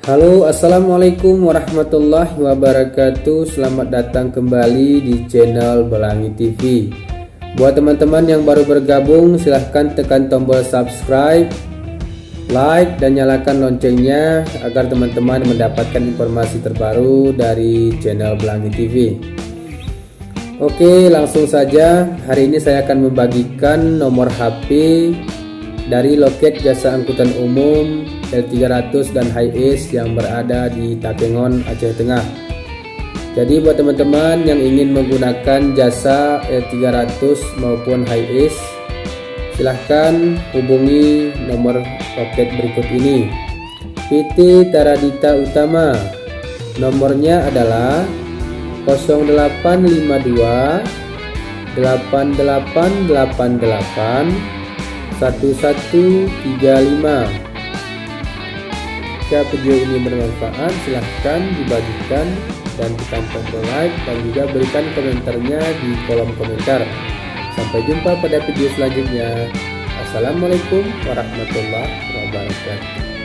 Halo, assalamualaikum warahmatullahi wabarakatuh. Selamat datang kembali di channel Belangi TV. Buat teman-teman yang baru bergabung, silahkan tekan tombol subscribe, like, dan nyalakan loncengnya agar teman-teman mendapatkan informasi terbaru dari channel Belangi TV. Oke, langsung saja. Hari ini saya akan membagikan nomor HP dari loket jasa angkutan umum L300 dan Hiace yang berada di Takengon, Aceh Tengah. Jadi buat teman-teman yang ingin menggunakan jasa L300 maupun Hiace, silahkan hubungi nomor loket berikut ini. PT Taradita Utama, nomornya adalah 0852 8888 1135. Jika video ini bermanfaat, silahkan dibagikan dan tekan tombol like dan juga berikan komentarnya di kolom komentar. Sampai jumpa pada video selanjutnya. Assalamualaikum warahmatullahi wabarakatuh.